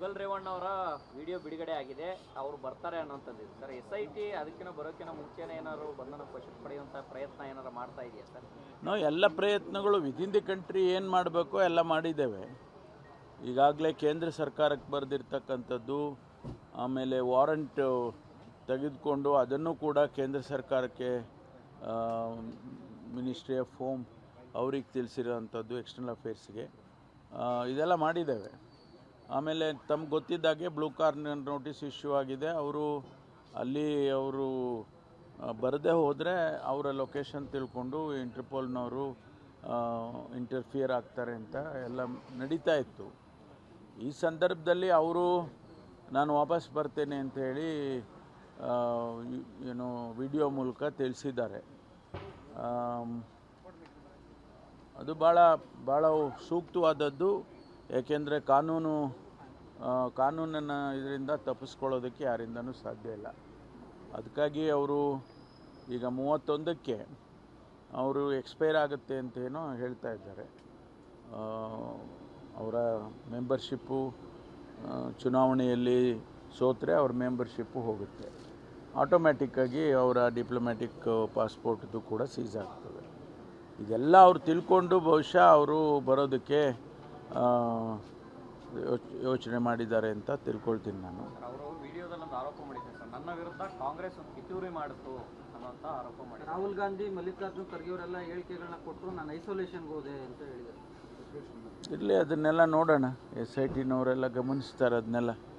ಮುಗಲ್ ರೇವಣ್ಣ ಅವರ ವಿಡಿಯೋ ಬಿಡುಗಡೆ ಆಗಿದೆ, ಅವರು ಬರ್ತಾರೆ ಅನ್ನೋಂಥದ್ದು ಸರ್. SIT ಅದಕ್ಕಿಂತ ಬರೋಕ್ಕಿಂತ ಮುಂಚೆನೇ ಏನಾದ್ರು ಬಂಧನ ವಶಕ್ಕೆ ಪಡೆಯುವಂಥ ಪ್ರಯತ್ನ ಏನಾರು ಮಾಡ್ತಾ ಇದೆಯಾ ಸರ್? ನಾವು ಎಲ್ಲ ಪ್ರಯತ್ನಗಳು ವಿದಿನ್ ದಿ ಕಂಟ್ರಿ ಏನು ಮಾಡಬೇಕು ಎಲ್ಲ ಮಾಡಿದ್ದೇವೆ. ಈಗಾಗಲೇ ಕೇಂದ್ರ ಸರ್ಕಾರಕ್ಕೆ ಬರೆದಿರ್ತಕ್ಕಂಥದ್ದು, ಆಮೇಲೆ ವಾರಂಟ್ ತೆಗೆದುಕೊಂಡು ಅದನ್ನು ಕೂಡ ಕೇಂದ್ರ ಸರ್ಕಾರಕ್ಕೆ ಮಿನಿಸ್ಟ್ರಿ ಆಫ್ ಹೋಮ್ ಅವ್ರಿಗೆ ತಿಳಿಸಿರೋವಂಥದ್ದು, ಎಕ್ಸ್ಟರ್ನಲ್ ಅಫೇರ್ಸ್ಗೆ ಇದೆಲ್ಲ ಮಾಡಿದ್ದೇವೆ. ಆಮೇಲೆ ತಮ್ಗೆ ಗೊತ್ತಿದ್ದಾಗೆ ಬ್ಲೂ ಕಾರ್ನರ್ ನೋಟಿಸ್ ಇಶ್ಯೂ ಆಗಿದೆ. ಅವರು ಬರದೇ ಹೋದರೆ ಅವರ ಲೊಕೇಶನ್ ತಿಳ್ಕೊಂಡು ಇಂಟರ್ಪೋಲ್ನವರು ಇಂಟರ್ಫಿಯರ್ ಆಗ್ತಾರೆ ಅಂತ ಎಲ್ಲ ನಡೀತಾ ಇತ್ತು. ಈ ಸಂದರ್ಭದಲ್ಲಿ ಅವರು ನಾನು ವಾಪಸ್ ಬರ್ತೇನೆ ಅಂತ ಹೇಳಿ ಏನು ವಿಡಿಯೋ ಮೂಲಕ ತಿಳಿಸಿದ್ದಾರೆ. ಅದು ಭಾಳ ಸೂಕ್ತವಾದದ್ದು. ಏಕೆಂದರೆ ಕಾನೂನನ್ನು ಇದರಿಂದ ತಪ್ಪಿಸ್ಕೊಳ್ಳೋದಕ್ಕೆ ಯಾರಿಂದನೂ ಸಾಧ್ಯ ಇಲ್ಲ. ಅದಕ್ಕಾಗಿ ಅವರು ಈಗ 31ಕ್ಕೆ ಅವರು ಎಕ್ಸ್ಪೈರ್ ಆಗುತ್ತೆ ಅಂತೇನೋ ಹೇಳ್ತಾ ಇದ್ದಾರೆ. ಅವರ ಮೆಂಬರ್ಶಿಪ್ಪು ಚುನಾವಣೆಯಲ್ಲಿ ಸೋತರೆ ಅವ್ರ ಮೆಂಬರ್ಶಿಪ್ಪು ಹೋಗುತ್ತೆ. ಆಟೋಮ್ಯಾಟಿಕ್ಕಾಗಿ ಅವರ ಡಿಪ್ಲೊಮ್ಯಾಟಿಕ್ ಪಾಸ್ಪೋರ್ಟ್ದು ಕೂಡ ಸೀಸ್ ಆಗ್ತದೆ. ಇದೆಲ್ಲ ಅವ್ರು ತಿಳ್ಕೊಂಡು ಬಹುಶಃ ಅವರು ಬರೋದಕ್ಕೆ ಯೋಚನೆ ಮಾಡಿದ್ದಾರೆ ಅಂತ ತಿಳ್ಕೊಳ್ತೀನಿ ನಾನು. ಅವರು ವಿಡಿಯೋದಲ್ಲಿ ಒಂದು ಆರೋಪ ಮಾಡಿದ್ದಾರೆ ಸರ್, ನನ್ನ ವಿರುದ್ಧ ಕಾಂಗ್ರೆಸ್ ಒಂದು ಪಿತೂರಿ ಮಾಡಿತು ಅನ್ನೋಂಥ ಆರೋಪ ಮಾಡಿ. ರಾಹುಲ್ ಗಾಂಧಿ, ಮಲ್ಲಿಕಾರ್ಜುನ್ ಖರ್ಗೆ ಅವರೆಲ್ಲ ಹೇಳಿಕೆಗಳನ್ನ ಕೊಟ್ಟರು, ನಾನು ಐಸೋಲೇಷನ್ಗೆ ಹೋದೆ ಅಂತ ಹೇಳಿದ್ದಾರೆ. ಇರಲಿ, ಅದನ್ನೆಲ್ಲ ನೋಡೋಣ. SITನವರೆಲ್ಲ ಗಮನಿಸ್ತಾರೆ ಅದನ್ನೆಲ್ಲ.